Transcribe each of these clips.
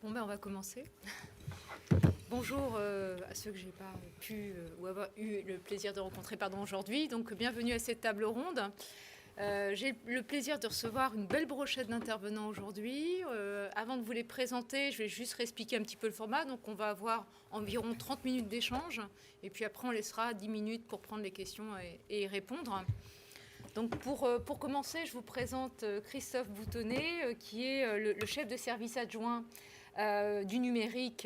Bon ben on va commencer. Bonjour à ceux que j'ai pas pu ou avoir eu le plaisir de rencontrer aujourd'hui. Donc bienvenue à cette table ronde. J'ai le plaisir de recevoir une belle brochette d'intervenants aujourd'hui. Avant de vous les présenter, je vais juste réexpliquer un petit peu le format. Donc on va avoir environ 30 minutes d'échange et puis après on laissera 10 minutes pour prendre les questions et y répondre. Donc pour commencer, je vous présente Christophe Boutonnet, qui est le chef de service adjoint du numérique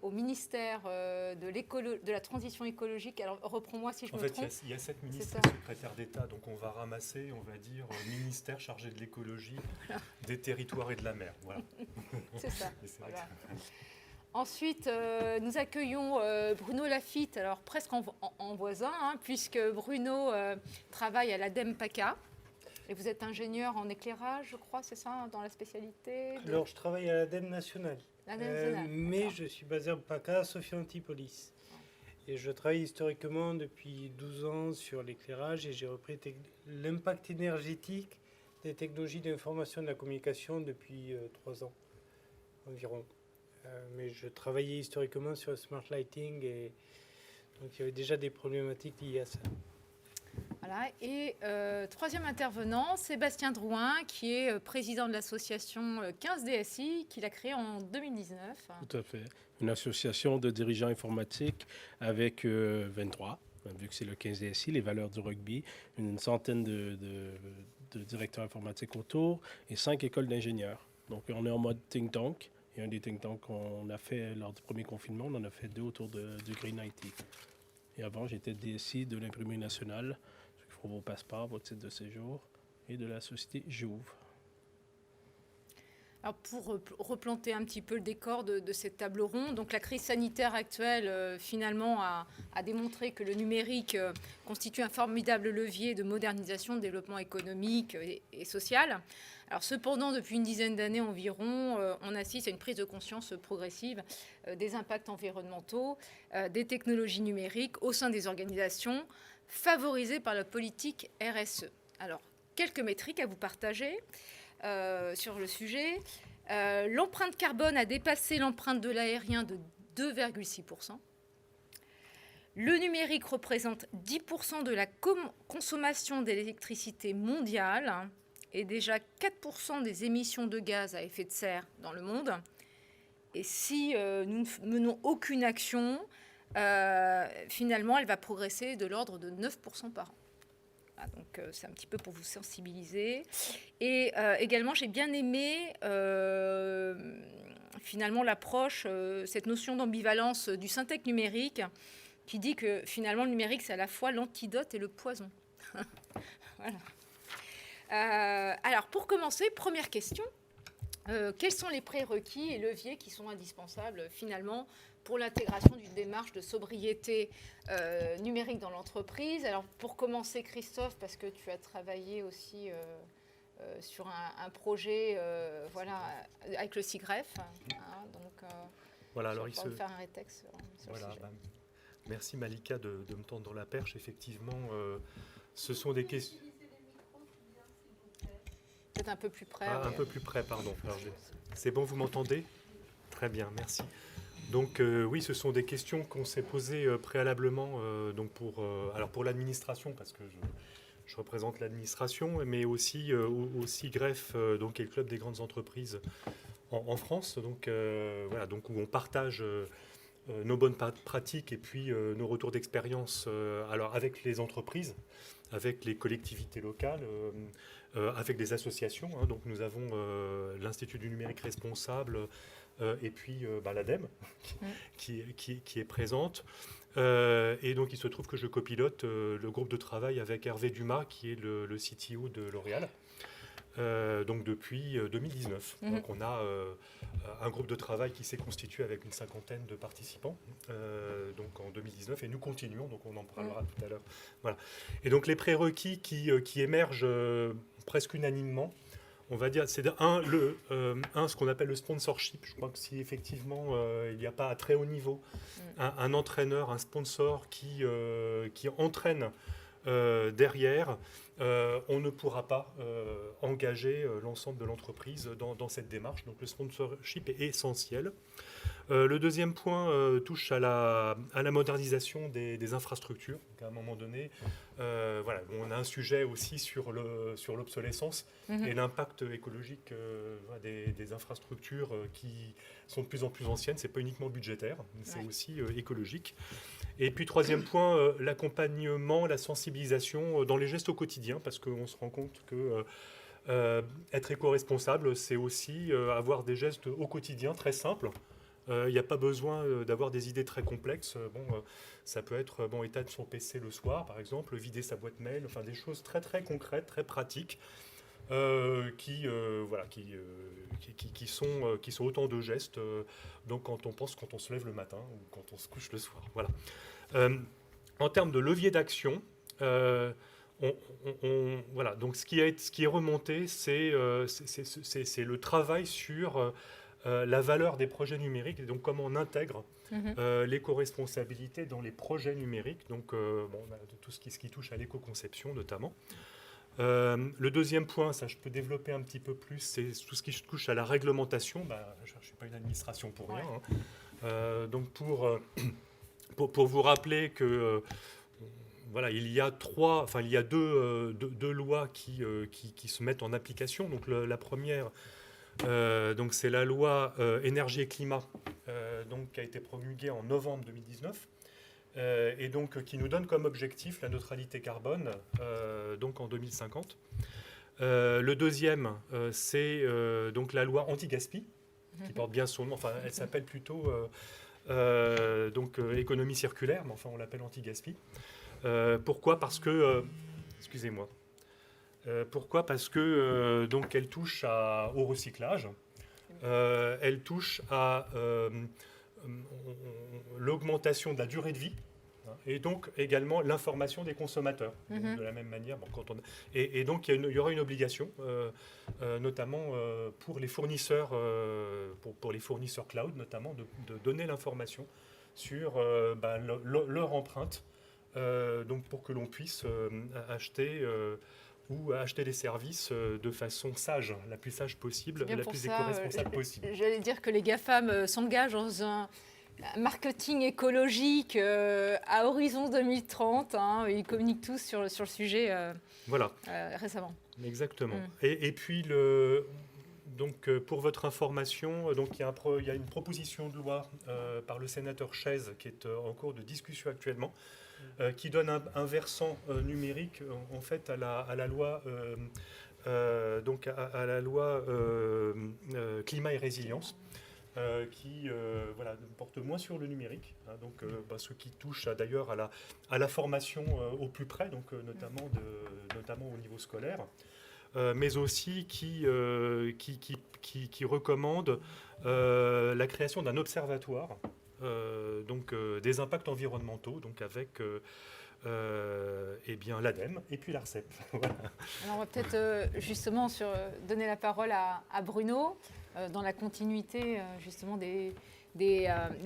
au ministère de la transition écologique. Alors reprends-moi si je me trompe. En fait, il y a 7 ministres et secrétaires d'État, donc on va ramasser, on va dire, ministère chargé de l'écologie, voilà, des territoires et de la mer. Voilà. C'est ça. Voilà. Ensuite, nous accueillons Bruno Lafitte, alors presque en voisin, puisque Bruno travaille à l'ADEME PACA. Et vous êtes ingénieur en éclairage, je crois, c'est ça, dans la spécialité Alors, je travaille à l'ADEME nationale. Mais je suis basé en PACA, Sophia Antipolis. Et je travaille historiquement depuis 12 ans sur l'éclairage et j'ai repris l'impact énergétique des technologies d'information et de la communication depuis 3 ans environ. Mais je travaillais historiquement sur le smart lighting et donc il y avait déjà des problématiques liées à ça. Voilà. Et troisième intervenant, Sébastien Drouin, qui est président de l'association 15 DSI, qu'il a créée en 2019. Tout à fait. Une association de dirigeants informatiques avec 23, vu que c'est le 15 DSI, les valeurs du rugby, une centaine de directeurs informatiques autour et 5 écoles d'ingénieurs. Donc on est en mode think tank. Et un des think tanks qu'on a fait lors du premier confinement, on en a fait 2 autour du Green IT. Et avant, j'étais DSI de l'Imprimerie nationale, il faut vos passeports, votre titre de séjour, et de la société Jouve. Alors pour replanter un petit peu le décor de cette table ronde, donc la crise sanitaire actuelle finalement a démontré que le numérique constitue un formidable levier de modernisation, de développement économique et social. Alors cependant, depuis une dizaine d'années environ, on assiste à une prise de conscience progressive des impacts environnementaux, des technologies numériques au sein des organisations, favorisées par la politique RSE. Alors, quelques métriques à vous partager sur le sujet. L'empreinte carbone a dépassé l'empreinte de l'aérien de 2,6%. Le numérique représente 10% de la consommation d'électricité mondiale et déjà 4% des émissions de gaz à effet de serre dans le monde. Et si nous ne menons aucune action, finalement, elle va progresser de l'ordre de 9% par an. Donc c'est un petit peu pour vous sensibiliser. Et également, j'ai bien aimé finalement l'approche, cette notion d'ambivalence du Syntec numérique qui dit que finalement le numérique, c'est à la fois l'antidote et le poison. Voilà. Alors pour commencer, première question. Quels sont les prérequis et leviers qui sont indispensables finalement pour l'intégration d'une démarche de sobriété numérique dans l'entreprise? Alors pour commencer, Christophe, parce que tu as travaillé aussi sur un projet voilà, avec le SIGREF, donc voilà, alors il faire un rétexte sur voilà, le sujet. Merci Malika de me tendre la perche. Effectivement, ce sont des questions... Peut-être un peu plus près. Un peu plus près, pardon. C'est bon, vous m'entendez? Très bien, merci. Donc oui, ce sont des questions qu'on s'est posées préalablement donc pour l'administration, parce que je représente l'administration, mais aussi au SIGREF, donc qui est le club des grandes entreprises en France, donc voilà, donc où on partage nos bonnes pratiques et puis nos retours d'expérience alors avec les entreprises, avec les collectivités locales, avec des associations. Donc nous avons l'Institut du numérique responsable et puis l'ADEME qui est présente. Et donc il se trouve que je copilote le groupe de travail avec Hervé Dumas qui est le CTO de L'Oréal. Donc depuis 2019. Donc on a un groupe de travail qui s'est constitué avec une 50aine de participants donc en 2019 et nous continuons, donc on en parlera tout à l'heure. Voilà. Et donc les prérequis qui émergent presque unanimement, on va dire, c'est ce qu'on appelle le sponsorship. Je crois que si effectivement il n'y a pas à très haut niveau un entraîneur, un sponsor qui entraîne derrière, on ne pourra pas engager l'ensemble de l'entreprise dans cette démarche. Donc le sponsorship est essentiel. Le deuxième point touche à la modernisation des infrastructures. Donc à un moment donné, voilà, on a un sujet aussi sur l'obsolescence et l'impact écologique des infrastructures qui sont de plus en plus anciennes. Ce n'est pas uniquement budgétaire, c'est aussi écologique. Et puis troisième point, l'accompagnement, la sensibilisation dans les gestes au quotidien, parce qu'on se rend compte que être éco-responsable, c'est aussi avoir des gestes au quotidien très simples. Il n'y a pas besoin d'avoir des idées très complexes. Ça peut être éteindre son PC le soir, par exemple, vider sa boîte mail, enfin des choses très très concrètes, très pratiques, qui sont autant de gestes. Donc quand on se lève le matin ou quand on se couche le soir. Voilà. En termes de levier d'action, voilà. Donc ce qui est remonté, c'est le travail sur la valeur des projets numériques et donc comment on intègre l'éco-responsabilité dans les projets numériques, donc tout ce qui touche à l'éco-conception notamment. Le deuxième point, ça je peux développer un petit peu plus, c'est tout ce qui touche à la réglementation. Je ne suis pas une administration pour rien. Donc pour vous rappeler que voilà, il y a deux lois qui se mettent en application. Donc la première, donc c'est la loi énergie et climat, donc qui a été promulguée en novembre 2019 et donc qui nous donne comme objectif la neutralité carbone donc en 2050. Le deuxième, c'est donc la loi anti-gaspi qui porte bien son nom. Enfin, elle s'appelle plutôt économie circulaire, mais enfin on l'appelle anti-gaspi. Pourquoi ? Parce que excusez-moi. Pourquoi ? Parce que donc elle touche au recyclage, elle touche à l'augmentation de la durée de vie, et donc également l'information des consommateurs. Donc, de la même manière, et donc il y aura une obligation, notamment pour les fournisseurs, pour les fournisseurs cloud notamment, de donner l'information sur leur empreinte, donc pour que l'on puisse acheter ou acheter des services de façon sage, la plus sage possible, la plus éco-responsable possible. J'allais dire que les GAFAM s'engagent dans un marketing écologique à horizon 2030. Ils communiquent tous sur le sujet récemment. Exactement. Et puis, donc, pour votre information, donc, il y a une proposition de loi par le sénateur Chaise qui est en cours de discussion actuellement, qui donne un versant numérique en fait à la loi donc à la loi climat et résilience qui porte moins sur le numérique, donc ce qui touche d'ailleurs à la formation au plus près, donc notamment au niveau scolaire, mais aussi qui recommande la création d'un observatoire des impacts environnementaux, donc avec l'ADEME et puis l'ARCEP. Voilà. Alors on va peut-être justement donner la parole à Bruno, dans la continuité justement des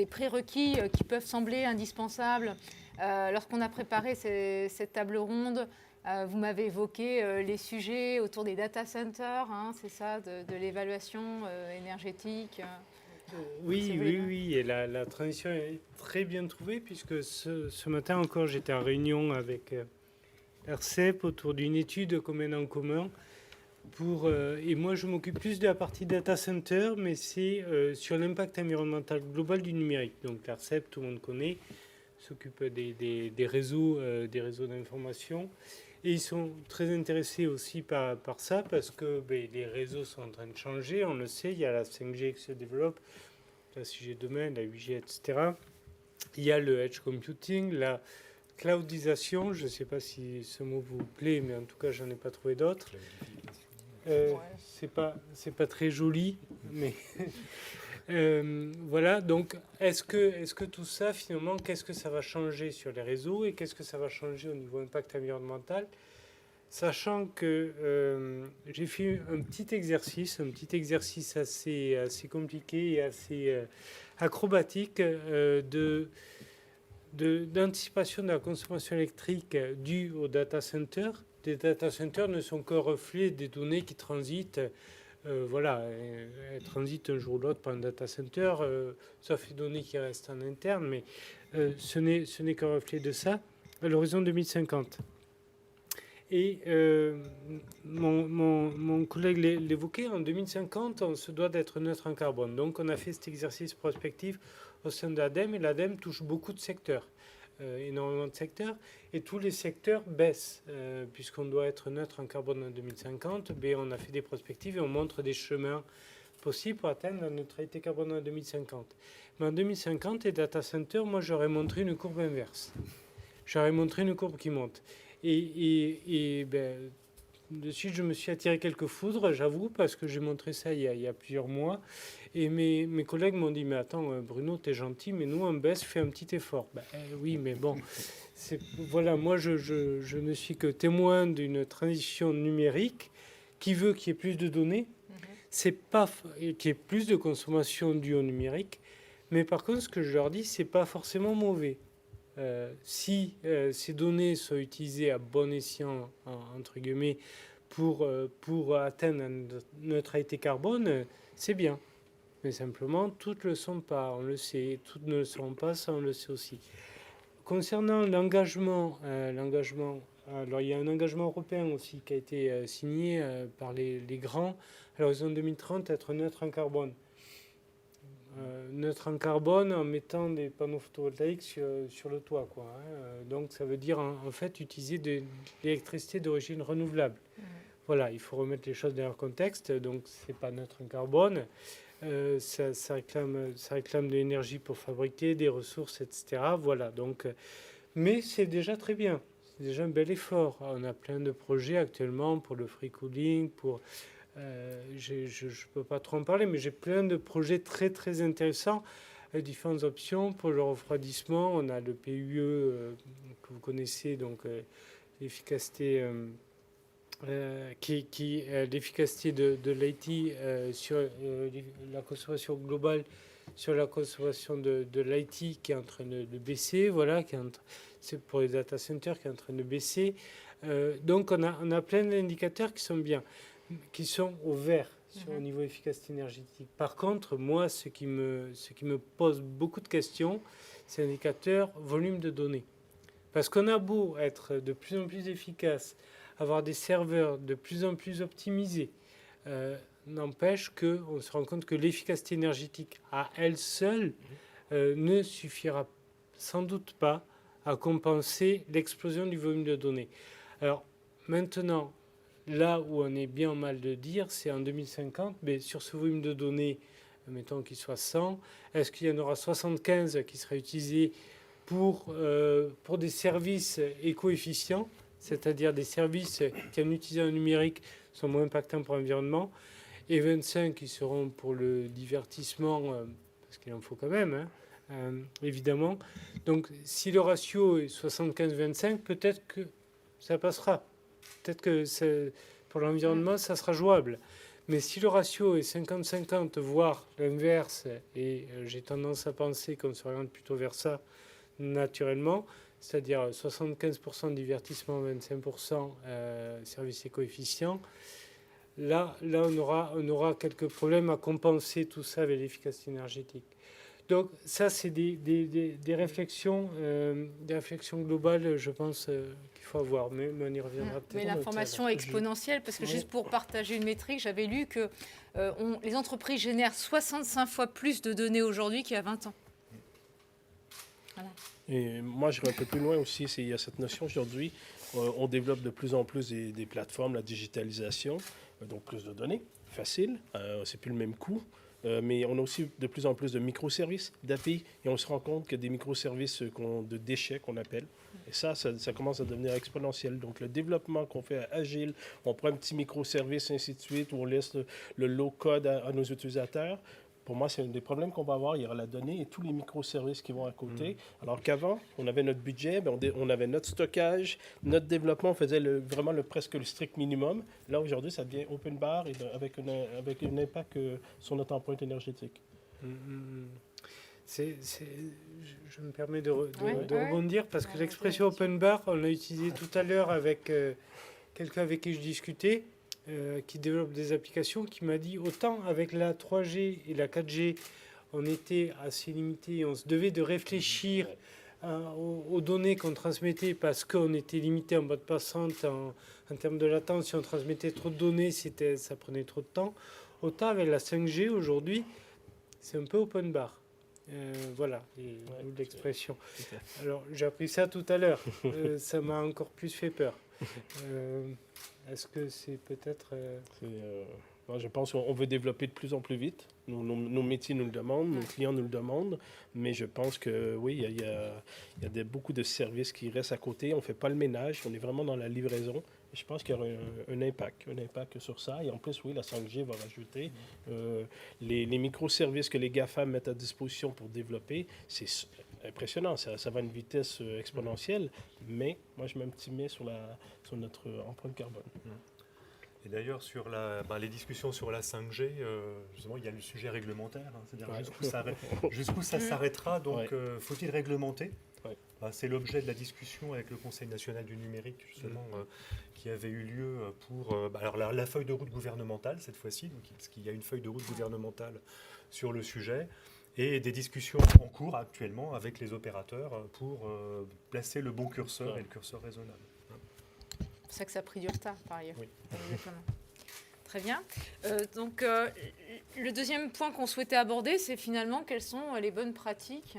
prérequis qui peuvent sembler indispensables. Lorsqu'on a préparé cette table ronde, vous m'avez évoqué les sujets autour des data centers, c'est ça, de l'évaluation énergétique. Oui, et la transition est très bien trouvée, puisque ce matin encore, j'étais en réunion avec RCEP autour d'une étude qu'on mène en commun. Et moi, je m'occupe plus de la partie data center, mais c'est sur l'impact environnemental global du numérique. Donc l'ARCEP, tout le monde connaît, s'occupe des réseaux d'information. Et ils sont très intéressés aussi par ça, parce que les réseaux sont en train de changer. On le sait, il y a la 5G qui se développe, la 6G demain, la 8G, etc. Il y a le edge computing, la cloudisation. Je ne sais pas si ce mot vous plaît, mais en tout cas, j'en ai pas trouvé d'autres. C'est pas très joli, mais voilà. Donc, est-ce que tout ça, finalement, qu'est-ce que ça va changer sur les réseaux et qu'est-ce que ça va changer au niveau impact environnemental, sachant que j'ai fait un petit exercice assez compliqué et assez acrobatique de d'anticipation de la consommation électrique due aux data centers. Les data centers ne sont que reflets des données qui transitent. Elles transitent un jour ou l'autre par un data center, sauf les données qui restent en interne, mais ce n'est qu'un reflet de ça à l'horizon 2050. Et mon collègue l'évoquait, en 2050, on se doit d'être neutre en carbone. Donc on a fait cet exercice prospectif au sein de l'ADEME, et l'ADEME touche beaucoup de secteurs, énormément de secteurs, et tous les secteurs baissent, puisqu'on doit être neutre en carbone en 2050. On a fait des prospectives et on montre des chemins possibles pour atteindre la neutralité carbone en 2050. Mais en 2050, les data centers, moi j'aurais montré une courbe inverse. J'aurais montré une courbe qui monte. De suite, je me suis attiré quelques foudres, j'avoue, parce que j'ai montré ça il y a plusieurs mois. Et mes collègues m'ont dit, mais attends, Bruno, t'es gentil, mais nous, on baisse, fais un petit effort. Oui, mais bon, moi, je ne suis que témoin d'une transition numérique qui veut qu'il y ait plus de données, qu'il y ait plus de consommation due au numérique. Mais par contre, ce que je leur dis, c'est pas forcément mauvais. Si ces données sont utilisées à bon escient, entre guillemets, pour atteindre une neutralité carbone, c'est bien. Mais simplement, toutes ne le sont pas, on le sait. Toutes ne le seront pas, ça on le sait aussi. Concernant l'engagement, alors il y a un engagement européen aussi qui a été signé par les grands à l'horizon 2030, être neutre en carbone. Neutre en carbone en mettant des panneaux photovoltaïques sur le toit, quoi. Donc ça veut dire en fait utiliser de l'électricité d'origine renouvelable. Voilà, il faut remettre les choses dans leur contexte. Donc c'est pas neutre en carbone. Ça réclame de l'énergie pour fabriquer des ressources, etc. Voilà. Donc, mais c'est déjà très bien. C'est déjà un bel effort. On a plein de projets actuellement pour le free cooling, pour je ne peux pas trop en parler, mais j'ai plein de projets très très intéressants avec différentes options pour le refroidissement. On a le PUE que vous connaissez, donc l'efficacité l'efficacité de l'IT sur la consommation globale, sur la consommation de l'IT qui est en train de baisser, voilà, c'est pour les data centers qui est en train de baisser. Donc on a plein d'indicateurs qui sont bien, qui sont au vert au niveau efficacité énergétique. Par contre, moi, ce qui me pose beaucoup de questions, c'est l'indicateur volume de données. Parce qu'on a beau être de plus en plus efficace, avoir des serveurs de plus en plus optimisés, n'empêche qu'on se rend compte que l'efficacité énergétique à elle seule ne suffira sans doute pas à compenser l'explosion du volume de données. Alors maintenant, là où on est bien mal de dire, c'est en 2050, mais sur ce volume de données, mettons qu'il soit 100, est-ce qu'il y en aura 75 qui sera utilisé pour des services éco-efficients, c'est-à-dire des services qui, en utilisant le numérique, sont moins impactants pour l'environnement, et 25 qui seront pour le divertissement, parce qu'il en faut quand même, évidemment. Donc, si le ratio est 75-25, peut-être que ça passera. Peut-être que pour l'environnement, ça sera jouable. Mais si le ratio est 50-50, voire l'inverse, et j'ai tendance à penser qu'on s'oriente plutôt vers ça naturellement, c'est-à-dire 75% de divertissement, 25% services éco-efficients, là on aura quelques problèmes à compenser tout ça avec l'efficacité énergétique. Donc ça, c'est des réflexions globales, je pense, qu'il faut avoir, mais on y reviendra peut-être. Mais l'information est exponentielle, parce que juste pour partager une métrique, j'avais lu que les entreprises génèrent 65 fois plus de données aujourd'hui qu'il y a 20 ans. Voilà. Et moi, je vais un peu plus loin aussi. Il y a cette notion aujourd'hui, on développe de plus en plus des plateformes, la digitalisation, donc plus de données, facile, c'est plus le même coût. Mais on a aussi de plus en plus de microservices, d'API, et on se rend compte que des microservices de déchets qu'on appelle, et ça commence à devenir exponentiel. Donc le développement qu'on fait agile, on prend un petit microservice, ainsi de suite, où on laisse le low-code à nos utilisateurs. Pour moi, c'est un des problèmes qu'on va avoir. Il y aura la donnée et tous les microservices qui vont à côté. Alors qu'avant, on avait notre budget, on avait notre stockage, notre développement, on faisait presque le strict minimum. Là, aujourd'hui, ça devient open bar et avec un impact sur notre empreinte énergétique. Je me permets de rebondir parce que l'expression open bar, on l'a utilisée tout à l'heure avec quelqu'un avec qui je discutais, qui développe des applications, qui m'a dit autant avec la 3G et la 4G, on était assez limité, on se devait de réfléchir aux données qu'on transmettait parce qu'on était limité en bande passante en termes de latence. Si on transmettait trop de données, ça prenait trop de temps. Autant avec la 5G aujourd'hui, c'est un peu open bar. Voilà, l'expression. Alors, j'ai appris ça tout à l'heure. Ça m'a encore plus fait peur. Est-ce que c'est peut-être... Je pense qu'on veut développer de plus en plus vite. Nos métiers nous le demandent, nos clients nous le demandent. Mais je pense que oui, il y a beaucoup de services qui restent à côté. On ne fait pas le ménage. On est vraiment dans la livraison. Et je pense qu'il y aura un impact sur ça. Et en plus, oui, la 5G va rajouter les microservices que les GAFA mettent à disposition pour développer. C'est impressionnant. Ça va à une vitesse exponentielle. Mais moi, je mets un petit mais sur notre empreinte carbone. Et d'ailleurs, sur les discussions sur la 5G, justement, il y a le sujet réglementaire. C'est-à-dire jusqu'où ça s'arrêtera. Donc, faut-il réglementer ? C'est l'objet de la discussion avec le Conseil national du numérique, justement, qui avait eu lieu pour alors la feuille de route gouvernementale, cette fois-ci, parce qu'il y a une feuille de route gouvernementale sur le sujet, et des discussions en cours actuellement avec les opérateurs pour placer le bon curseur et le curseur raisonnable. C'est ça que ça a pris du retard, par ailleurs. Oui. Très bien. Donc, le deuxième point qu'on souhaitait aborder, c'est finalement quelles sont les bonnes pratiques,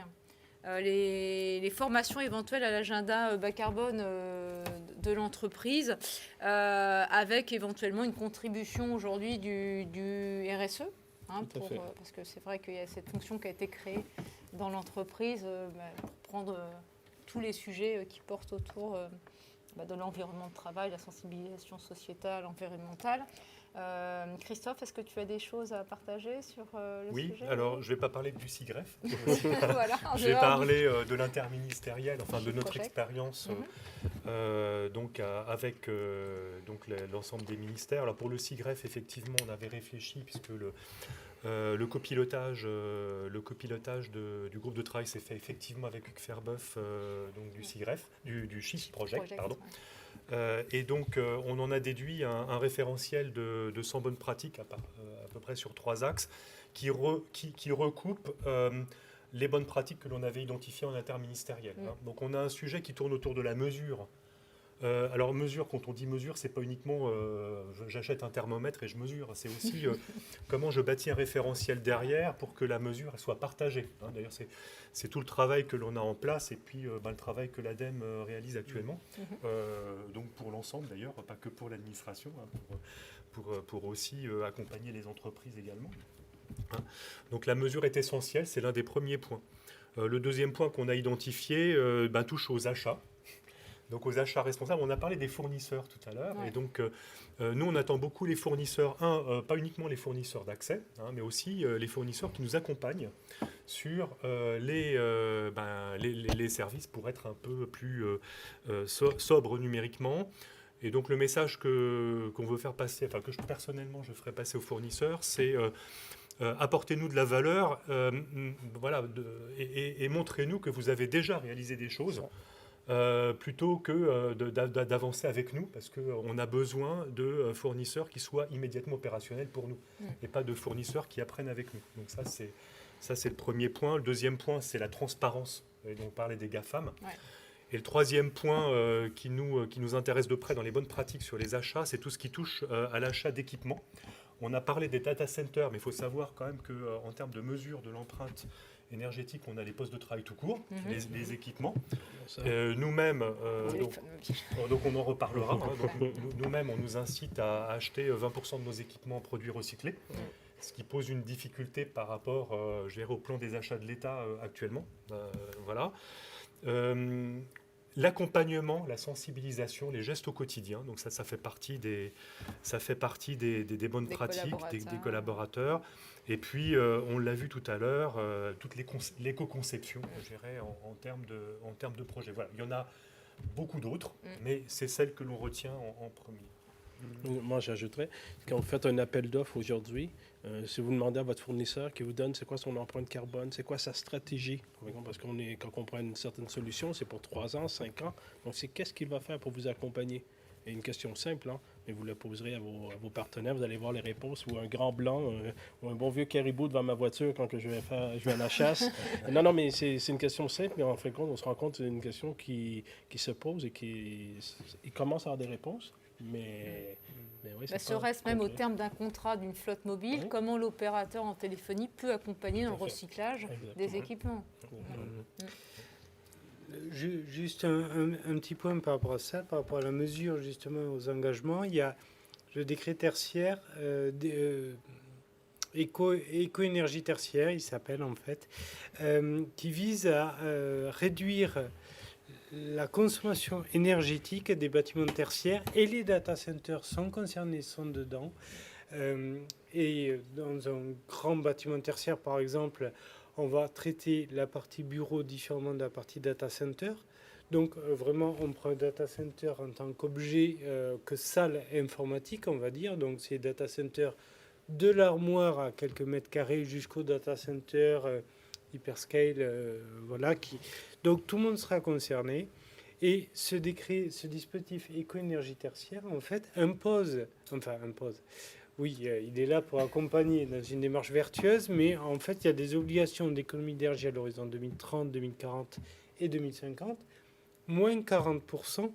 les formations éventuelles à l'agenda bas carbone de l'entreprise, avec éventuellement une contribution aujourd'hui du RSE, parce que c'est vrai qu'il y a cette fonction qui a été créée dans l'entreprise pour prendre tous les sujets qui portent autour de l'environnement de travail, la sensibilisation sociétale, environnementale. Christophe, est-ce que tu as des choses à partager sur le sujet ? Oui, alors je ne vais pas parler du CIGREF. Voilà, je vais parler de l'interministériel, de notre project. expérience avec l'ensemble des ministères. Alors pour le CIGREF, effectivement, on avait réfléchi puisque le copilotage du groupe de travail s'est fait effectivement avec Hugues Ferbeuf, du CIGREF, du SHIS Project, pardon. Et donc, on en a déduit un référentiel de 100 bonnes pratiques à peu près sur 3 axes qui recoupe les bonnes pratiques que l'on avait identifiées en interministériel. Donc, on a un sujet qui tourne autour de la mesure. Alors, mesure, quand on dit mesure, c'est pas uniquement j'achète un thermomètre et je mesure. C'est aussi comment je bâtis un référentiel derrière pour que la mesure elle soit partagée. D'ailleurs, c'est tout le travail que l'on a en place et puis le travail que l'ADEME réalise actuellement. Donc, pour l'ensemble, d'ailleurs, pas que pour l'administration, pour aussi accompagner les entreprises également. Donc, la mesure est essentielle, c'est l'un des premiers points. Le deuxième point qu'on a identifié touche aux achats. Donc aux achats responsables, on a parlé des fournisseurs tout à l'heure. Ouais. Et donc, nous, on attend beaucoup les fournisseurs, pas uniquement les fournisseurs d'accès, mais aussi les fournisseurs qui nous accompagnent sur les services pour être un peu plus sobre numériquement. Et donc, le message qu'on veut faire passer, que personnellement, je ferai passer aux fournisseurs, c'est... apportez-nous de la valeur et montrez-nous que vous avez déjà réalisé des choses plutôt que d'avancer avec nous parce qu'on a besoin de fournisseurs qui soient immédiatement opérationnels pour nous et pas de fournisseurs qui apprennent avec nous. Donc ça c'est le premier point. Le deuxième point, c'est la transparence. Et donc, on parlait des GAFAM. Ouais. Et le troisième point qui nous intéresse de près dans les bonnes pratiques sur les achats, c'est tout ce qui touche à l'achat d'équipements. On a parlé des data centers, mais il faut savoir quand même qu'en termes de mesure de l'empreinte énergétique, on a les postes de travail tout court, les équipements. Nous-mêmes, donc on en reparlera, nous-mêmes, on nous incite à acheter 20% de nos équipements en produits recyclés, ce qui pose une difficulté par rapport au plan des achats de l'État actuellement. Voilà. L'accompagnement, la sensibilisation, les gestes au quotidien, donc ça fait partie des bonnes pratiques des collaborateurs. Et puis, on l'a vu tout à l'heure, toute l'éco-conception, je dirais, en termes de projet. Voilà, il y en a beaucoup d'autres, mais c'est celle que l'on retient en premier. Moi, j'ajouterais, quand vous faites un appel d'offres aujourd'hui, si vous demandez à votre fournisseur qui vous donne c'est quoi son empreinte carbone, c'est quoi sa stratégie, parce quand on prend une certaine solution, c'est pour 3 ans, 5 ans, donc c'est qu'est-ce qu'il va faire pour vous accompagner. Et une question simple, hein, mais vous la poserez à vos partenaires, vous allez voir les réponses, ou un grand blanc, ou un bon vieux caribou devant ma voiture quand que je vais à la chasse. Non, mais c'est une question simple, mais en fin de compte, on se rend compte que c'est une question qui se pose et qui commence à avoir des réponses. Mais oui, serait-ce même au terme d'un contrat d'une flotte mobile, oui. Comment l'opérateur en téléphonie peut accompagner dans le recyclage des équipements. Juste un petit point par rapport à ça, par rapport à la mesure justement aux engagements, il y a le décret tertiaire, éco-énergie tertiaire, il s'appelle en fait, qui vise à réduire la consommation énergétique des bâtiments tertiaires, et les data centers sont concernés, sont dedans. Et dans un grand bâtiment tertiaire, par exemple, on va traiter la partie bureau différemment de la partie data center. Donc vraiment, on prend un data center en tant qu'objet, que salle informatique, on va dire. Donc c'est data center de l'armoire à quelques mètres carrés jusqu'au data center hyperscale, voilà. Donc tout le monde sera concerné. Et ce décret, ce dispositif éco-énergie tertiaire, en fait, impose. Oui, il est là pour accompagner dans une démarche vertueuse, mais en fait, il y a des obligations d'économie d'énergie à l'horizon 2030, 2040 et 2050, moins 40%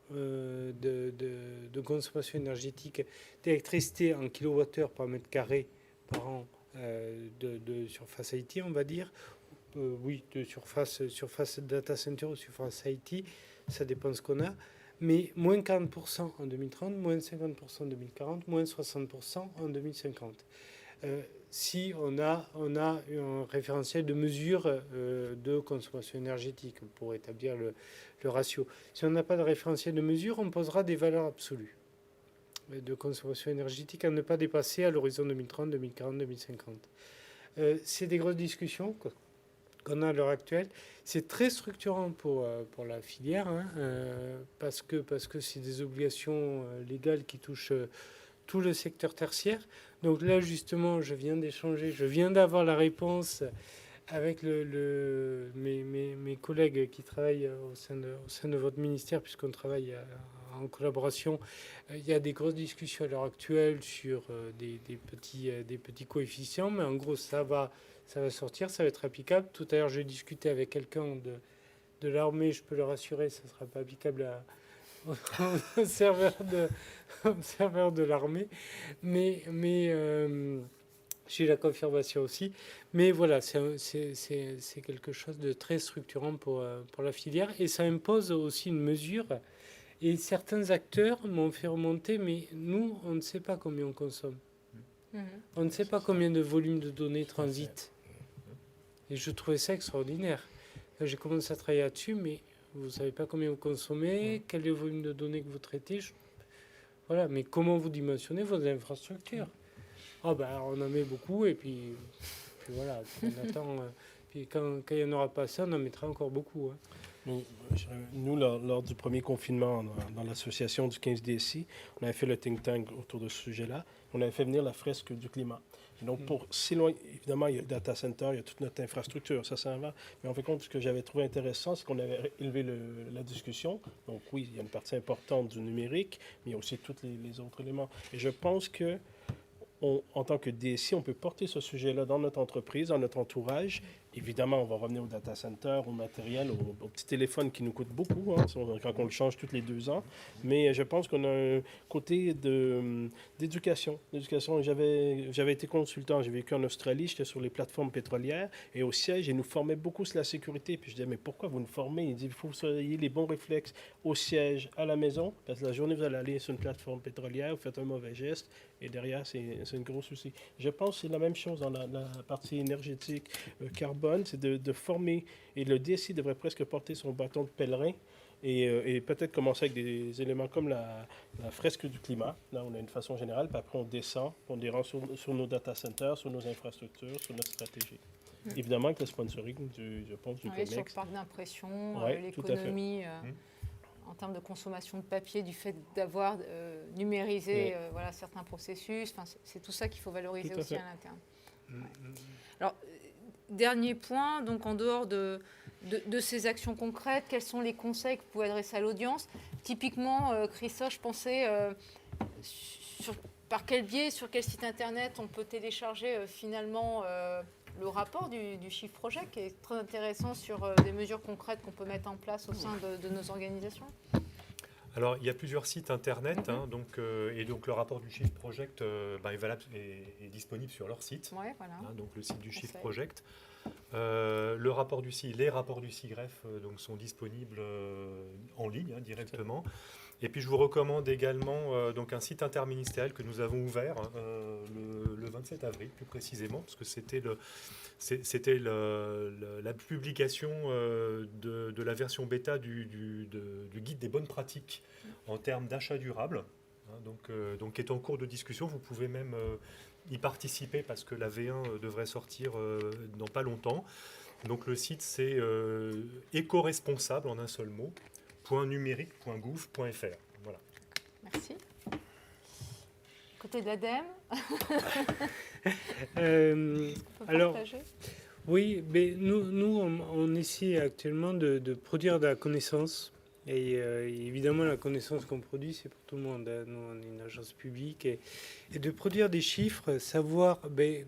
de consommation énergétique d'électricité en kilowattheure par mètre carré par an de surface IT, on va dire. Oui, de surface data center ou surface IT, ça dépend de ce qu'on a. Mais moins 40% en 2030, moins 50% en 2040, moins 60% en 2050. Si on a un référentiel de mesure de consommation énergétique pour établir le ratio. Si on n'a pas de référentiel de mesure, on posera des valeurs absolues de consommation énergétique à ne pas dépasser à l'horizon 2030, 2040, 2050. C'est des grosses discussions qu'on a à l'heure actuelle. C'est très structurant pour la filière, hein, parce que c'est des obligations légales qui touchent tout le secteur tertiaire. Donc là, justement, je viens d'avoir la réponse avec mes collègues qui travaillent au sein de votre ministère, puisqu'on travaille en collaboration. Il y a des grosses discussions à l'heure actuelle sur des petits coefficients, mais en gros, ça va sortir, ça va être applicable. Tout à l'heure, j'ai discuté avec quelqu'un de l'armée, je peux le rassurer, ça ne sera pas applicable au serveur de l'armée. Mais j'ai la confirmation aussi. Mais voilà, c'est quelque chose de très structurant pour la filière. Et ça impose aussi une mesure. Et certains acteurs m'ont fait remonter, mais nous, on ne sait pas combien on consomme. On ne sait pas combien de volume de données transitent. Et je trouvais ça extraordinaire. J'ai commencé à travailler là-dessus, mais vous ne savez pas combien vous consommez, quel est le volume de données que vous traitez. Voilà, mais comment vous dimensionnez vos infrastructures? On en met beaucoup, et puis voilà. Puis on attend, puis quand il n'y en aura pas assez, on en mettra encore beaucoup. Hein. Nous, lors du premier confinement, dans l'association du 15 DSI, on avait fait le think tank autour de ce sujet-là. On avait fait venir la fresque du climat. Donc, pour si loin, évidemment, il y a le data center, il y a toute notre infrastructure, ça va. Mais en fait, ce que j'avais trouvé intéressant, c'est qu'on avait élevé la discussion. Donc, oui, il y a une partie importante du numérique, mais il y a aussi tous les autres éléments. Et je pense que en tant que DSI, on peut porter ce sujet-là dans notre entreprise, dans notre entourage. Évidemment, on va revenir au data center, au matériel, au petit téléphone qui nous coûte beaucoup, hein, quand on le change tous les 2 ans. Mais je pense qu'on a un côté d'éducation. J'avais été consultant, j'ai vécu en Australie, j'étais sur les plateformes pétrolières et au siège, ils nous formaient beaucoup sur la sécurité. Puis je disais, mais pourquoi vous nous formez? Il dit, il faut que vous ayez les bons réflexes au siège, à la maison, parce que la journée, vous allez aller sur une plateforme pétrolière, vous faites un mauvais geste et derrière, c'est un gros souci. Je pense que c'est la même chose dans la partie énergétique, carbone. C'est de former, et le DSI devrait presque porter son bâton de pèlerin et peut-être commencer avec des éléments comme la fresque du climat. Là, on a une façon générale, puis après on descend, on dérange sur nos data centers, sur nos infrastructures, sur notre stratégie. Évidemment, avec le sponsoring, je pense, du COMEX. Sur le parc d'impression, l'économie en termes de consommation de papier, du fait d'avoir numérisé certains processus. Enfin, c'est tout ça qu'il faut valoriser aussi à l'interne. Ouais. Alors, dernier point, donc en dehors de ces actions concrètes, quels sont les conseils que vous pouvez adresser à l'audience? Typiquement, Christophe, je pensais par quel biais, sur quel site internet on peut télécharger finalement le rapport du Chiffre Project, qui est très intéressant sur des mesures concrètes qu'on peut mettre en place au sein de nos organisations. Alors, il y a plusieurs sites internet, donc le rapport du Chiffre Project est disponible sur leur site, donc le site du Chiffre Project. Les rapports du CIGREF sont disponibles en ligne directement. Et puis je vous recommande également un site interministériel que nous avons ouvert le 27 avril plus précisément, parce que c'était la publication de la version bêta du guide des bonnes pratiques en termes d'achat durable, qui est en cours de discussion. Vous pouvez même y participer parce que la V1 devrait sortir dans pas longtemps. Donc le site c'est éco-responsable en un seul mot, .numérique.gouv.fr. Voilà. Merci. Côté de l'ADEME alors, oui, mais nous on essaie actuellement de produire de la connaissance. Et évidemment, la connaissance qu'on produit, c'est pour tout le monde. Nous, on est une agence publique. Et de produire des chiffres, savoir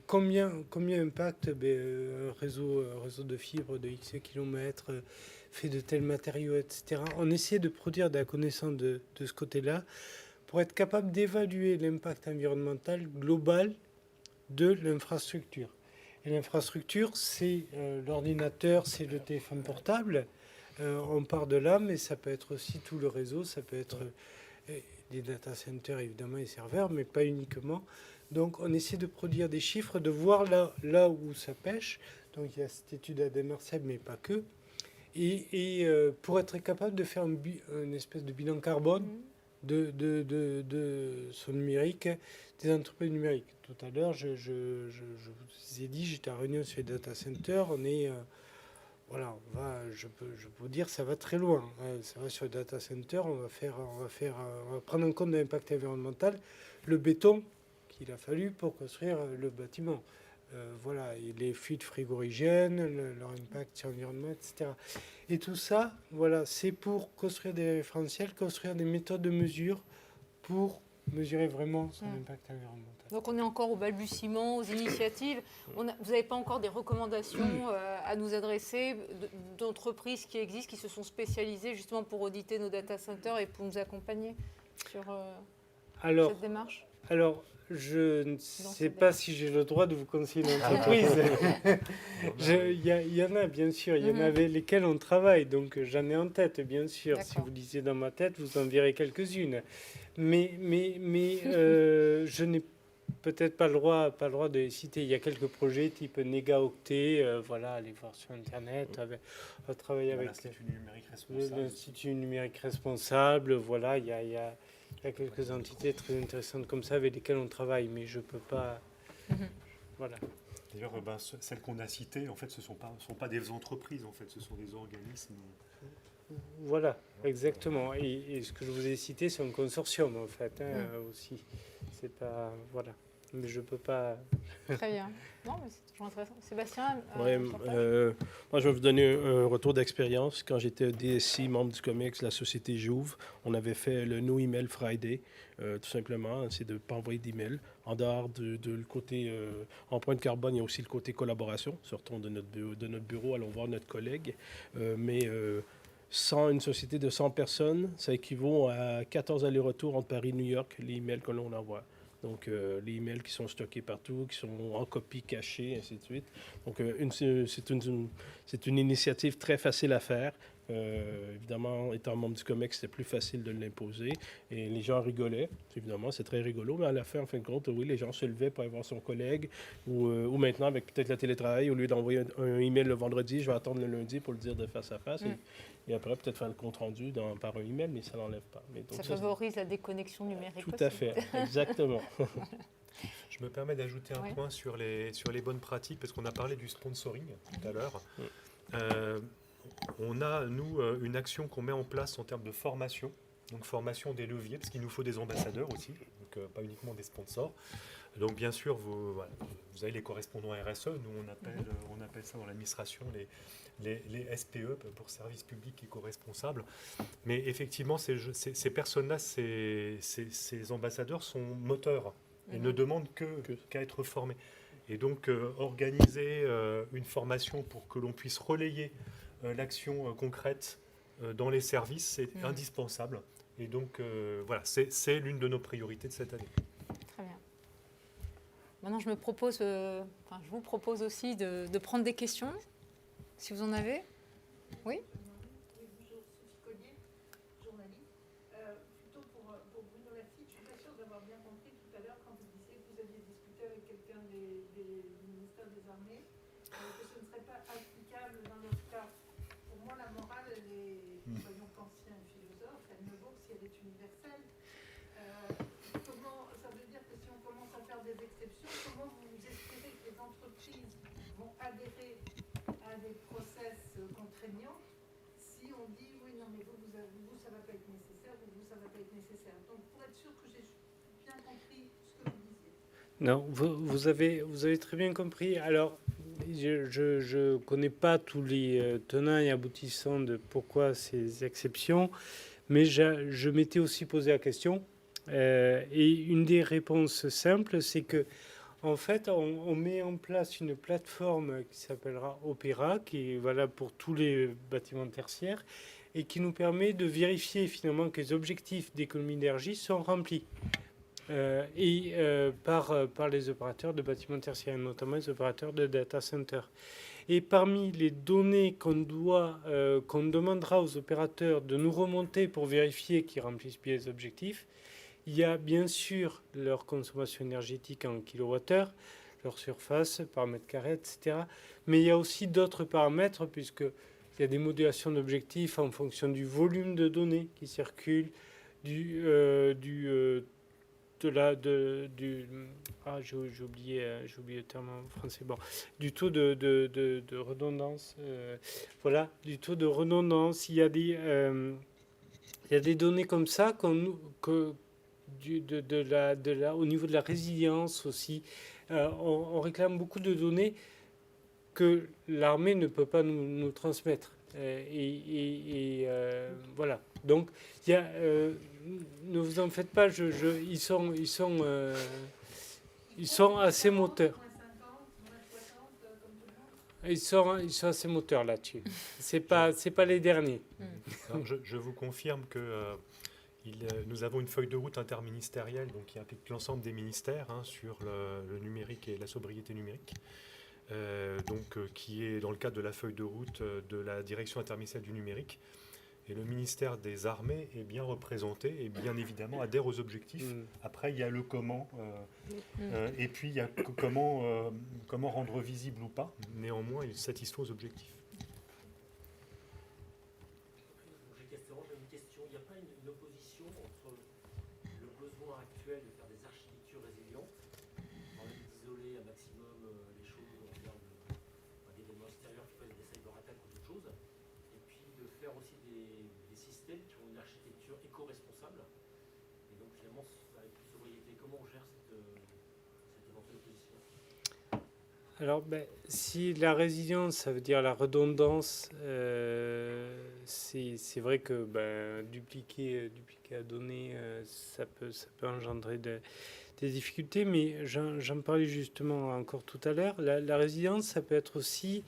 combien impacte un réseau de fibres de X kilomètres, fait de tels matériaux, etc. On essaie de produire de la connaissance de ce côté-là pour être capable d'évaluer l'impact environnemental global de l'infrastructure. Et l'infrastructure, c'est l'ordinateur, c'est le téléphone portable. On part de là, mais ça peut être aussi tout le réseau, ça peut être des data centers, évidemment, et serveurs, mais pas uniquement. Donc, on essaie de produire des chiffres, de voir là où ça pêche. Donc, il y a cette étude à Demerseb, mais pas que. Et pour être capable de faire une espèce de bilan carbone de son numérique, des entreprises numériques. Tout à l'heure, je vous ai dit, j'étais en réunion sur les data centers, on est... je peux vous dire, ça va très loin. Ça va sur le data center, on va prendre en compte l'impact environnemental, le béton qu'il a fallu pour construire le bâtiment. Et les fuites frigorigènes, leur impact sur l'environnement, etc. Et tout ça, c'est pour construire des référentiels, construire des méthodes de mesure pour mesurer vraiment son impact environnemental. Donc on est encore au balbutiement, aux initiatives. Vous n'avez pas encore des recommandations à nous adresser d'entreprises qui existent, qui se sont spécialisées justement pour auditer nos data centers et pour nous accompagner sur cette démarche? Alors, je ne sais pas si j'ai le droit de vous conseiller une entreprise. Il y en a, bien sûr. Il y en a avec lesquelles on travaille. Donc, j'en ai en tête, bien sûr. D'accord. Si vous lisez dans ma tête, vous en verrez quelques-unes. Mais je n'ai peut-être pas le droit de les citer. Il y a quelques projets type Négaoctet. Allez voir sur Internet. On travaille avec l'Institut numérique responsable. Il y a quelques entités très intéressantes comme ça avec lesquelles on travaille, mais je ne peux pas... D'ailleurs, celles qu'on a citées, en fait, ce ne sont pas des entreprises, en fait, ce sont des organismes. Voilà, exactement. Et ce que je vous ai cité, c'est un consortium, en fait, aussi. C'est pas... Mais je ne peux pas... Très bien. Non, mais c'est toujours intéressant. Sébastien moi, je vais vous donner un retour d'expérience. Quand j'étais DSI, membre du COMEX, la société Jouve, on avait fait le No Email Friday. Tout simplement, c'est de ne pas envoyer d'email. En dehors de le côté empreinte carbone, il y a aussi le côté collaboration. Sortons de notre bureau, allons voir notre collègue. Sans une société de 100 personnes, ça équivaut à 14 allers-retours entre Paris et New York, les emails que l'on envoie. Donc, les emails qui sont stockés partout, qui sont en copie cachée, ainsi de suite. Donc, c'est une initiative très facile à faire. Évidemment, étant membre du COMEX, c'était plus facile de l'imposer. Et les gens rigolaient. Évidemment, c'est très rigolo. Mais à la fin, en fin de compte, oui, les gens se levaient pour aller voir son collègue. Ou maintenant, avec peut-être le télétravail, au lieu d'envoyer un email le vendredi, je vais attendre le lundi pour le dire de face à face. Et après, peut-être faire le compte-rendu par un email, mais ça n'enlève pas. Mais donc, ça favorise la déconnexion numérique. Tout à fait, exactement. Je me permets d'ajouter un point sur les bonnes pratiques, parce qu'on a parlé du sponsoring tout à l'heure. on a, nous, une action qu'on met en place en termes de formation. Donc formation des leviers, parce qu'il nous faut des ambassadeurs aussi, donc pas uniquement des sponsors. Donc bien sûr, vous avez les correspondants RSE, nous on appelle ça dans l'administration les SPE, pour services publics éco-responsables. Mais effectivement, ces personnes-là, ces ambassadeurs sont moteurs et ne demandent qu'à être formés. Et donc organiser une formation pour que l'on puisse relayer l'action concrète dans les services, c'est indispensable. Et donc, voilà, c'est l'une de nos priorités de cette année. Très bien. Maintenant, je vous propose aussi de prendre des questions, si vous en avez. Oui ? Bonjour, Sophie Collier, journaliste. Plutôt pour Bruno Laffitte, je ne suis pas sûre d'avoir bien compris tout à l'heure quand vous disiez que vous aviez discuté avec quelqu'un du ministère des Armées, que ce ne serait pas applicable dans leur cas. Pour moi, la morale, elle est, soyons kantiens et philosophes, elle ne vaut que si elle est universelle. Ça veut dire que si on commence à faire des exceptions, comment vous espérez que les entreprises vont adhérer à des process contraignants si on dit oui, non, mais vous ça va pas être nécessaire, vous, ça va pas être nécessaire. Donc, pour être sûr que j'ai bien compris ce que vous disiez. Non, vous avez très bien compris. Alors, je connais pas tous les tenants et aboutissants de pourquoi ces exceptions, mais je m'étais aussi posé la question. Et une des réponses simples, c'est que en fait, on met en place une plateforme qui s'appellera Opéra, qui est valable pour tous les bâtiments tertiaires, et qui nous permet de vérifier finalement que les objectifs d'économie d'énergie sont remplis. Par les opérateurs de bâtiments tertiaires, notamment les opérateurs de data centers. Et parmi les données qu'on demandera aux opérateurs de nous remonter pour vérifier qu'ils remplissent bien les objectifs, il y a bien sûr leur consommation énergétique en kilowattheure, leur surface par mètre carré, etc. Mais il y a aussi d'autres paramètres, puisqu'il y a des modulations d'objectifs en fonction du volume de données qui circulent, j'ai oublié le terme en français. Bon, du taux de redondance. Voilà, du taux de redondance. Il y a des données comme ça au niveau de la résilience aussi. On réclame beaucoup de données que l'armée ne peut pas nous transmettre. Voilà. Donc, ne vous en faites pas, ils sont assez moteurs. Ils sont assez moteurs là-dessus. C'est pas les derniers. Alors, je vous confirme que nous avons une feuille de route interministérielle donc, qui implique l'ensemble des ministères sur le numérique et la sobriété numérique. Qui est dans le cadre de la feuille de route de la direction interministérielle du numérique. Et le ministère des Armées est bien représenté et bien évidemment adhère aux objectifs. Après, il y a le comment et puis il y a comment rendre visible ou pas. Néanmoins, il satisfait aux objectifs. J'ai une question. Il n'y a pas une opposition entre le besoin actuel de faire des architectures résilientes, d'isoler un maximum les choses en termes d'événements extérieurs qui peuvent être des cyberattaques ou d'autres choses, et puis de faire aussi des systèmes qui ont une architecture éco-responsable. Et donc finalement, avec toute sobriété, comment on gère cette éventuelle opposition? Alors, si la résilience, ça veut dire la redondance, c'est vrai que dupliquer à donner, ça peut engendrer des difficultés, mais j'en parlais justement encore tout à l'heure. La résilience, ça peut être aussi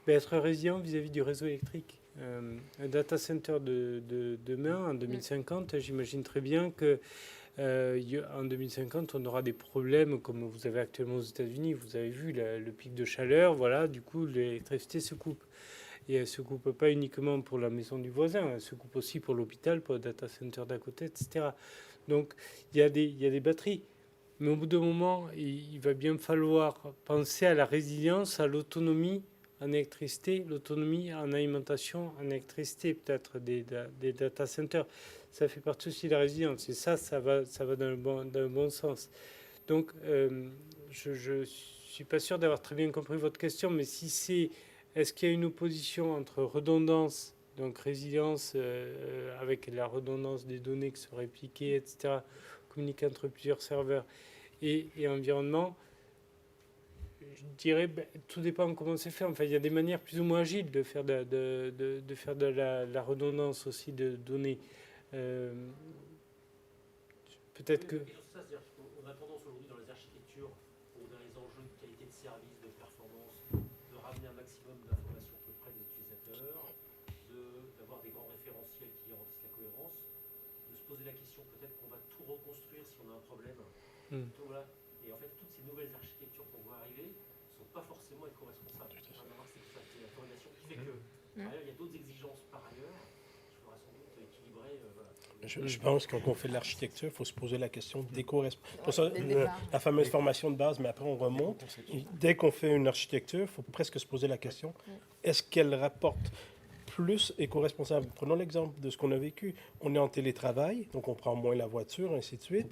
être résilient vis-à-vis du réseau électrique. Un data center de demain, en 2050, j'imagine très bien que en 2050, on aura des problèmes comme vous avez actuellement aux États-Unis. Vous avez vu le pic de chaleur, voilà, du coup, l'électricité se coupe. Et elle ne se coupe pas uniquement pour la maison du voisin, elle se coupe aussi pour l'hôpital, pour le data center d'à côté, etc. Donc, il y a des batteries. Mais au bout d'un moment, il va bien falloir penser à la résilience, à l'autonomie en électricité, l'autonomie en alimentation en électricité, peut-être des data centers. Ça fait partie aussi de la résilience. Et ça va dans le bon sens. Donc, je ne suis pas sûr d'avoir très bien compris votre question, mais si c'est est-ce qu'il y a une opposition entre redondance, donc résilience avec la redondance des données qui sont répliquées, etc., communiquer entre plusieurs serveurs et environnement? Je dirais, tout dépend de comment c'est fait. Enfin, il y a des manières plus ou moins agiles de faire de faire de la redondance aussi de données. Peut-être que... Ça, c'est-à-dire qu'on a tendance aujourd'hui dans les architectures ou dans les enjeux de qualité de service, de performance, de ramener un maximum d'informations auprès des utilisateurs, d'avoir des grands référentiels qui garantissent la cohérence, de se poser la question peut-être qu'on va tout reconstruire si on a un problème. Voilà. Et en fait, toutes ces nouvelles architectures qu'on voit arriver ne sont pas forcément éco-responsables. C'est la corrélation qui fait que, par ailleurs, il y a d'autres exigences par ailleurs. Il faudra sans doute équilibrer. Voilà. Je pense que quand on fait de l'architecture, il faut se poser la question d'éco-responsabilité. Pour ça, la fameuse formation de base, mais après on remonte. Dès qu'on fait une architecture, il faut presque se poser la question, est-ce qu'elle rapporte plus éco-responsable? Prenons l'exemple de ce qu'on a vécu. On est en télétravail, donc on prend moins la voiture, ainsi de suite.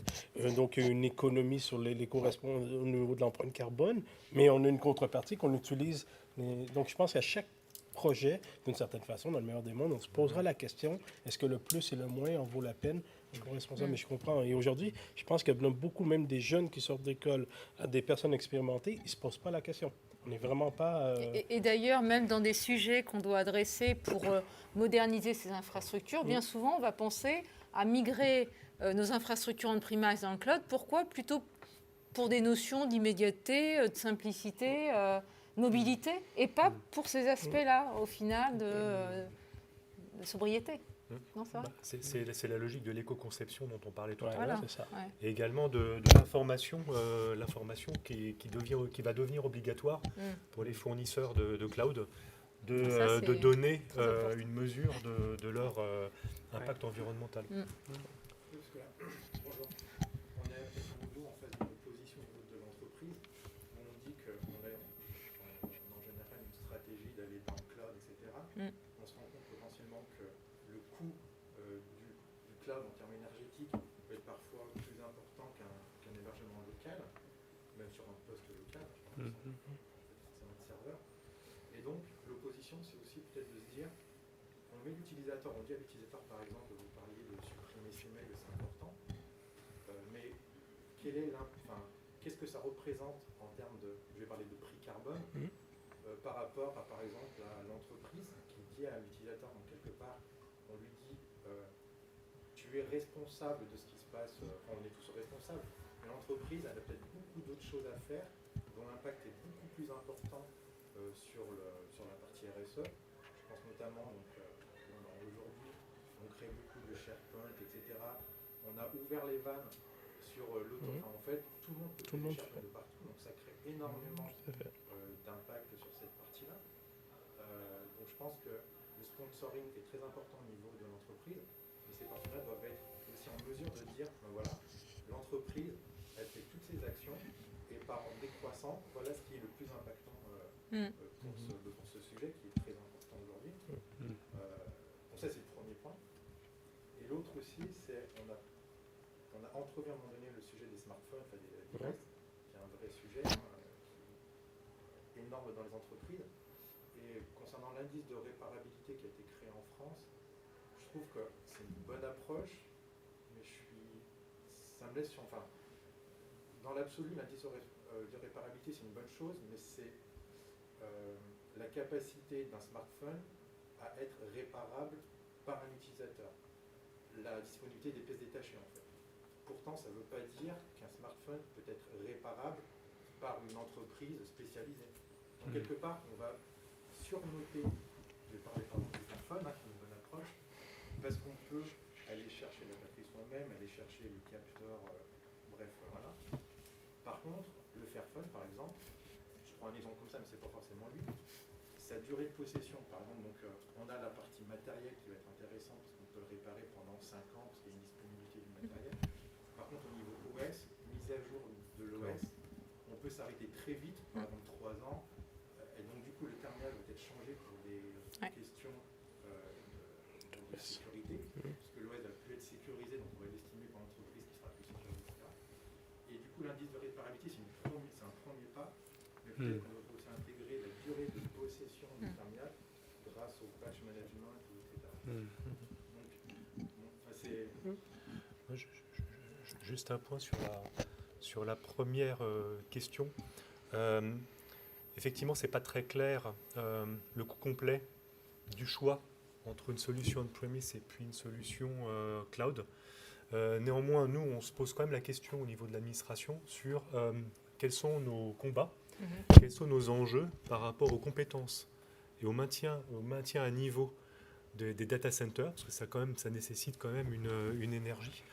Donc il y a une économie sur au niveau de l'empreinte carbone, mais on a une contrepartie qu'on utilise. Donc je pense qu'à chaque projet, d'une certaine façon, dans le meilleur des mondes, on se posera la question, est-ce que le plus et le moins en vaut la peine? Éco-responsable, mais je comprends. Et aujourd'hui, je pense qu'il y a beaucoup, même des jeunes qui sortent d'école, des personnes expérimentées, ils ne se posent pas la question. On n'est vraiment pas... Et d'ailleurs, même dans des sujets qu'on doit adresser pour moderniser ces infrastructures, bien souvent, on va penser à migrer nos infrastructures on-premise dans le cloud. Pourquoi? Plutôt pour des notions d'immédiateté, de simplicité, mobilité, et pas pour ces aspects-là, au final, de sobriété. Non, ça va. C'est la logique de l'éco-conception dont on parlait tout à l'heure. Voilà. C'est ça. Ouais. Et également de l'information, l'information qui va devenir obligatoire pour les fournisseurs de cloud, de donner une mesure de leur impact environnemental. Bonjour. On est à nouveau en face d'une opposition au niveau de l'entreprise. On dit qu'on a en général une stratégie d'aller dans le cloud, etc. On se rend compte potentiellement que le coût du cloud en termes énergétiques peut être parfois plus important qu'un hébergement local, même sur un poste local, je pense, c'est un serveur. Et donc, l'opposition, c'est aussi peut-être de se dire, on met l'utilisateur, on dit à l'utilisateur, par exemple, vous parliez de supprimer ses mails, c'est important, mais qu'est-ce que ça représente en termes de, je vais parler de prix carbone, par rapport à, par exemple, à l'entreprise qui dit à l'utilisateur, donc quelque part, on lui dit, tu es responsable de ce qui se passe, on est tous responsables, mais l'entreprise, elle a peut-être beaucoup d'autres choses à faire, dont l'impact est beaucoup plus important sur la partie RSE. Je pense notamment, aujourd'hui, on crée beaucoup de SharePoint, etc. On a ouvert les vannes sur l'auto. En fait, tout le monde peut faire des SharePoint de partout, donc ça crée énormément d'impact sur cette partie-là. Donc je pense que le sponsoring est très important au niveau de l'entreprise, mais ces partenaires doivent être aussi en mesure de dire, voilà, l'entreprise, elle fait toutes ces actions, et par en décroissant, voilà ce qui est le plus impactant pour ce sujet qui est très important aujourd'hui. Donc ça, c'est le premier point. Et l'autre aussi, c'est on a entrevu à un moment donné le sujet des smartphones, enfin des devices, qui est un vrai sujet énorme dans les entreprises. Et concernant l'indice de réparabilité qui a été créé en France, je trouve que c'est une bonne approche, mais ça me laisse sur... Enfin, dans l'absolu, l'indice de réparabilité, c'est une bonne chose, mais c'est la capacité d'un smartphone à être réparable par un utilisateur. La disponibilité des pièces détachées, en fait. Pourtant, ça ne veut pas dire qu'un smartphone peut être réparable par une entreprise spécialisée. Donc, quelque part, on va surnoter, je vais parler par exemple du smartphone, qui est une bonne approche, parce qu'on peut aller chercher la batterie soi-même, aller chercher le capteur, bref, voilà. Par contre, le Fairphone, par exemple, je prends un exemple comme ça, mais c'est pas forcément lui, sa durée de possession, par exemple, donc on a la partie matérielle qui va être intéressante, parce qu'on peut le réparer pendant 5 ans, parce qu'il y a une disponibilité du matériel. Par contre, au niveau OS, mise à jour de l'OS, on peut s'arrêter très vite, par exemple 3 ans, et donc du coup le terminal va être changé pour des questions de sécurité, parce que l'OS va plus être sécurisé, donc on va l'estimer par l'entreprise qui sera plus sécurisée, etc. Et du coup l'indice de réparabilité, c'est un premier pas, mais peut-être qu'on va aussi intégrer la durée de possession du Juste un point sur la première question. Effectivement, ce n'est pas très clair le coût complet du choix entre une solution on-premise et puis une solution cloud. Néanmoins, nous, on se pose quand même la question au niveau de l'administration sur quels sont nos combats, quels sont nos enjeux par rapport aux compétences et au maintien à niveau des data centers, parce que ça nécessite quand même une énergie.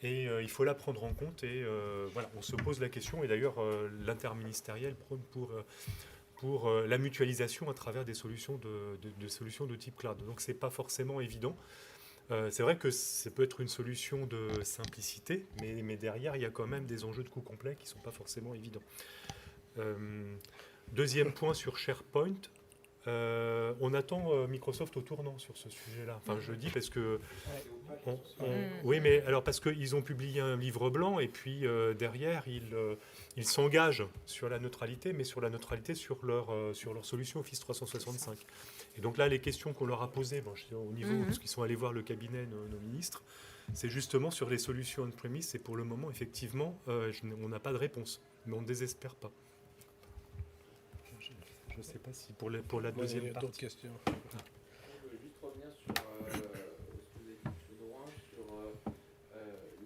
Et il faut la prendre en compte. Et voilà, on se pose la question. Et d'ailleurs, l'interministériel prône pour la mutualisation à travers des solutions de type cloud. Donc, ce n'est pas forcément évident. C'est vrai que ça peut être une solution de simplicité, mais derrière, il y a quand même des enjeux de coût complet qui ne sont pas forcément évidents. Deuxième point sur SharePoint. On attend Microsoft au tournant sur ce sujet-là. Enfin, je dis parce que... oui, mais alors parce qu'ils ont publié un livre blanc et puis derrière, ils s'engagent sur la neutralité, mais sur la neutralité sur leur solution Office 365. Et donc là, les questions qu'on leur a posées, au niveau, parce qu'ils sont allés voir le cabinet, nos ministres, c'est justement sur les solutions on-premise. Et pour le moment, effectivement, on n'a pas de réponse, mais on ne désespère pas. Je ne sais pas si pour la deuxième partie. D'autres questions. Je veux juste revenir sur ce que vous avez dit tout droit, sur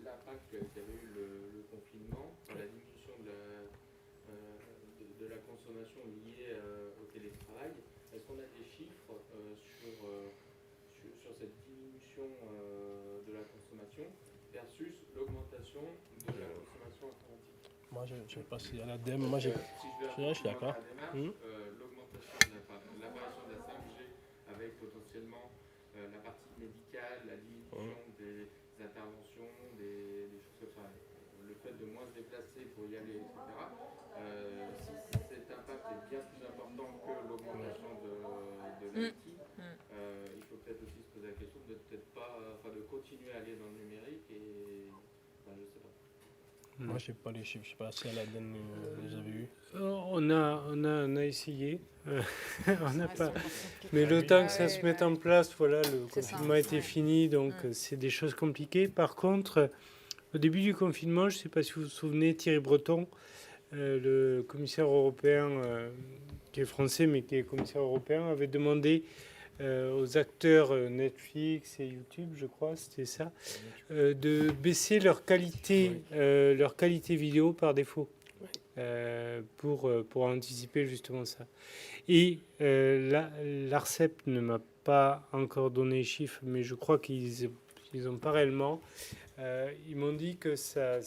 l'impact qu'avait eu le confinement, la diminution de la consommation liée au télétravail. Est-ce qu'on a des chiffres sur cette diminution de la consommation versus l'augmentation de la consommation informatique? Moi, je ne sais pas s'il y a l'ADEME. Moi, je suis d'accord. L'apparition de la 5G avec potentiellement la partie médicale, la diminution des interventions, des choses comme ça, le fait de moins se déplacer pour y aller, etc. Si cet impact est bien plus important que l'augmentation de l'IT, il faut peut-être aussi se poser la question de de continuer à aller dans le numérique et je ne sais pas. Moi, je n'ai pas les chiffres. Je ne sais pas si à l'ADEME vous avez eu. On a essayé. On n'a pas. Mais le temps que ça se mette en place, voilà, le confinement a été fini, donc c'est des choses compliquées. Par contre, au début du confinement, je ne sais pas si vous vous souvenez, Thierry Breton, le commissaire européen, qui est français mais qui est commissaire européen, avait demandé aux acteurs Netflix et YouTube, je crois, c'était ça, de baisser leur qualité vidéo par défaut. Pour anticiper justement ça. Et l'ARCEP ne m'a pas encore donné les chiffres, mais je crois qu'ils n'ont pas réellement. Ils m'ont dit que ça,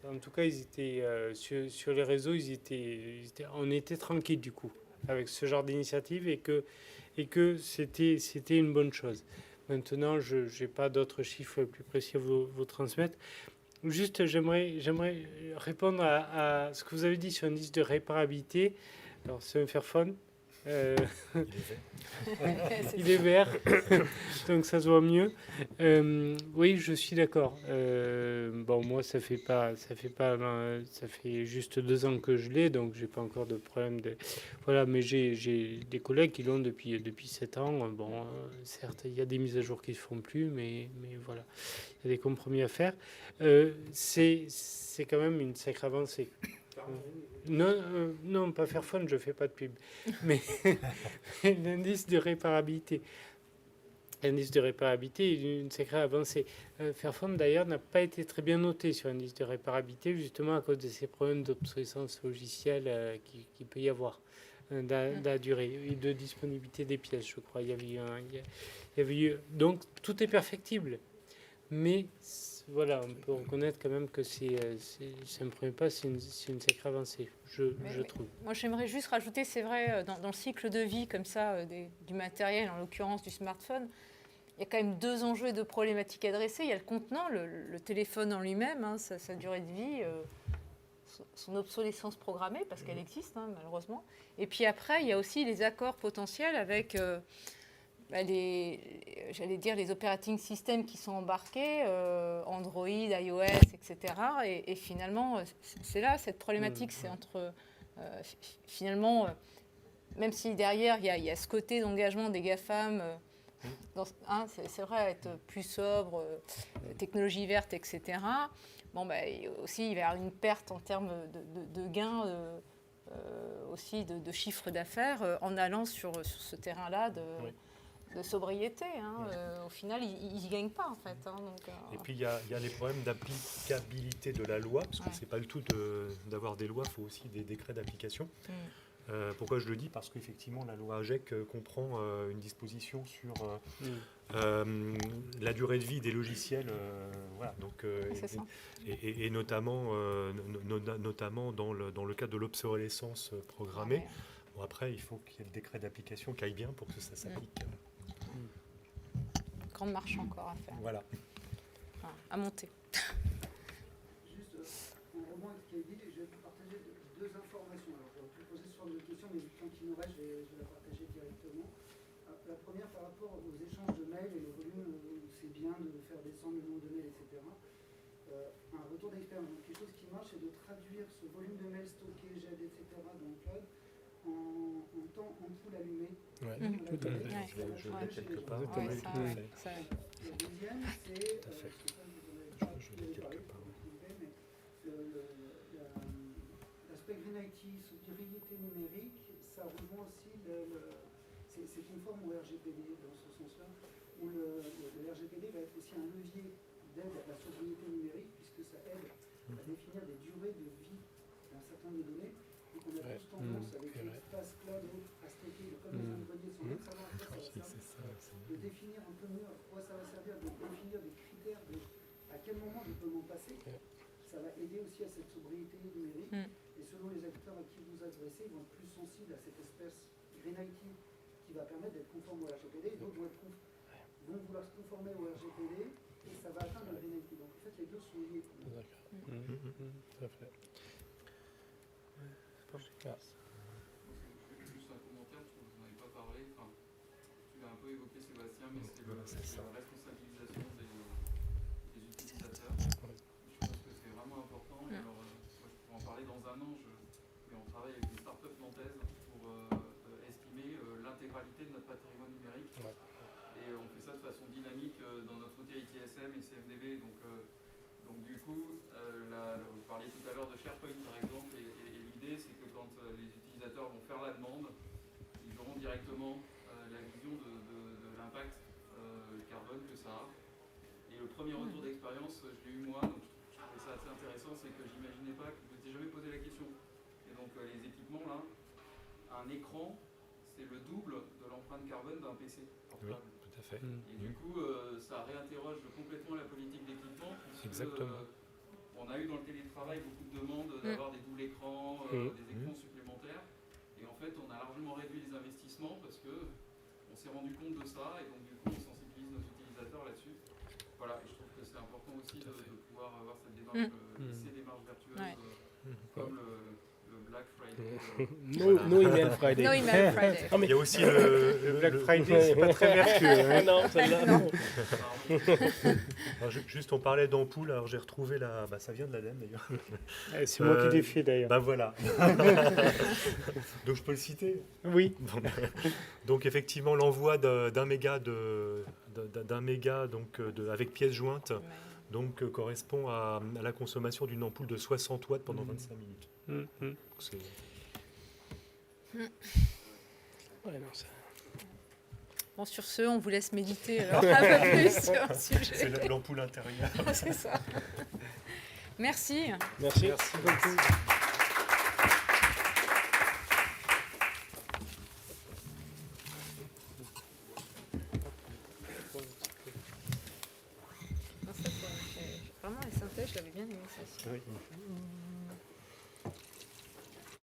en tout cas, ils étaient sur les réseaux, on était tranquille du coup avec ce genre d'initiative et que c'était une bonne chose. Maintenant, je n'ai pas d'autres chiffres plus précis à vous transmettre. Juste, j'aimerais répondre à ce que vous avez dit sur l'indice de réparabilité. Alors, c'est un Fairphone. Il est vert, donc ça se voit mieux. Oui, je suis d'accord. Moi, ça fait juste 2 ans que je l'ai, donc j'ai pas encore de problème. Voilà, mais j'ai des collègues qui l'ont depuis 7 ans. Certes, il y a des mises à jour qui se font plus, mais voilà, il y a des compromis à faire. C'est quand même une sacrée avancée. Non, pas Fairphone, je fais pas de pub. Mais l'indice de réparabilité. L'indice de réparabilité est une sacrée avancée. Fairphone, d'ailleurs, n'a pas été très bien noté sur l'indice de réparabilité, justement à cause de ces problèmes d'obsolescence logicielle qu'il peut y avoir dans la durée et de disponibilité des pièces, je crois. Il y avait eu, donc, tout est perfectible. Mais voilà, on peut reconnaître quand même que c'est un premier pas, c'est une sacrée avancée, je trouve. Moi, j'aimerais juste rajouter, c'est vrai, dans le cycle de vie comme ça du matériel, en l'occurrence du smartphone, il y a quand même 2 enjeux et 2 problématiques adressées. Il y a le contenant, le téléphone en lui-même, sa durée de vie, son obsolescence programmée, parce qu'elle existe, malheureusement. Et puis après, il y a aussi les accords potentiels avec... les operating systems qui sont embarqués, Android, iOS, etc. Et finalement, c'est là cette problématique, c'est entre finalement, même si derrière il y a ce côté d'engagement des GAFAM c'est vrai, être plus sobre, technologie verte, etc. Bon, aussi, il va y avoir une perte en termes de gains, aussi de chiffre d'affaires, en allant sur ce terrain-là de sobriété. Au final, ils n'y gagnent pas, en fait. Donc, Et puis, il y a les problèmes d'applicabilité de la loi, parce que c'est pas le tout d'avoir des lois, il faut aussi des décrets d'application. Pourquoi je le dis? Parce qu'effectivement, la loi AGEC comprend une disposition sur la durée de vie des logiciels, voilà, donc, et notamment dans le cadre de l'obsolescence programmée. Bon, après, il faut qu'il y ait le décret d'application qui aille bien pour que ça s'applique. Grande marche encore à faire. Voilà. Enfin, à monter. Juste, en rebond avec ce qui a dit, je vais vous partager deux informations. Alors, je vais vous poser ce forme de questions, mais le temps qui nous reste, je vais la partager directement. La première, par rapport aux échanges de mails et le volume, c'est bien de faire descendre le nombre de mails, etc. Un retour d'expérience. Donc, quelque chose qui marche, c'est de traduire ce volume de mails stockés, GED, etc. dans le cloud en temps ampoule allumée. Ouais, Tout à fait. Je l'ai quelque part. La deuxième, c'est l'aspect Green IT, sobriété numérique, ça rejoint aussi c'est conforme au RGPD dans ce sens-là, où le RGPD va être aussi un levier d'aide à la sobriété numérique, puisque ça aide à définir des durées de vie d'un certain nombre de données. Donc on a tous tendance avec l'espace cloud à stocker comme les greniers sans même savoir à quoi ça va servir, de définir un peu mieux à quoi ça va servir, de définir des critères de à quel moment je peux m'en passer. Ça va aider aussi à cette sobriété numérique. Et selon les acteurs à qui vous adressez, ils vont être plus sensibles à cette espèce Green IT qui va permettre d'être conforme au RGPD. Et d'autres vont vouloir se conformer au RGPD et ça va atteindre le Green IT. Donc en fait, les deux sont liés. D'accord. Tout à fait. Juste un commentaire, parce que vous n'en avez pas parlé. Enfin, tu l'as un peu évoqué, Sébastien, mais c'est la responsabilisation des utilisateurs. Je pense que c'est vraiment important. Et alors, moi, je pourrais en parler dans un an, mais on travaille avec des startups nantaises pour estimer l'intégralité de notre patrimoine numérique. Et on fait ça de façon dynamique dans notre outil ITSM et CMDB. Donc du coup, vous parliez tout à l'heure de SharePoint par exemple, et l'idée c'est que quand les utilisateurs vont faire la demande, ils auront directement la vision de l'impact carbone que ça a. Et le premier retour d'expérience, je l'ai eu moi, donc je trouvais ça assez intéressant, c'est que j'imaginais pas, que je ne m'étais jamais posé la question. Et donc les équipements là, un écran, c'est le double de l'empreinte carbone d'un PC portable. Oui, tout à fait. Et du coup, ça réinterroge complètement la politique d'équipement. Exactement. On a eu dans le télétravail beaucoup de demandes d'avoir des doubles écrans, des écrans supplémentaires. Et en fait, on a largement réduit les investissements parce qu'on s'est rendu compte de ça et donc du coup, on sensibilise nos utilisateurs là-dessus. Voilà, et je trouve que c'est important aussi de pouvoir avoir cette démarche, ces démarches vertueuses, comme le Black Friday. No Email Friday. No Email Friday. Il y a aussi le Black Friday, c'est pas très vertueux. Non, celle-là, non. Alors, juste, on parlait d'ampoule, alors j'ai retrouvé ça vient de l'ADEME d'ailleurs. C'est moi qui défie d'ailleurs. Ben voilà. Donc je peux le citer? Oui. Donc effectivement, l'envoi d'un méga donc avec pièces jointes, donc correspond à la consommation d'une ampoule de 60 watts pendant 25 minutes. Donc, bon, sur ce, on vous laisse méditer alors, un peu plus sur le sujet. C'est l'ampoule intérieure. C'est ça. Merci. Merci. Merci beaucoup. Vraiment, les synthèses, je l'avais bien aimé ça aussi. Oui.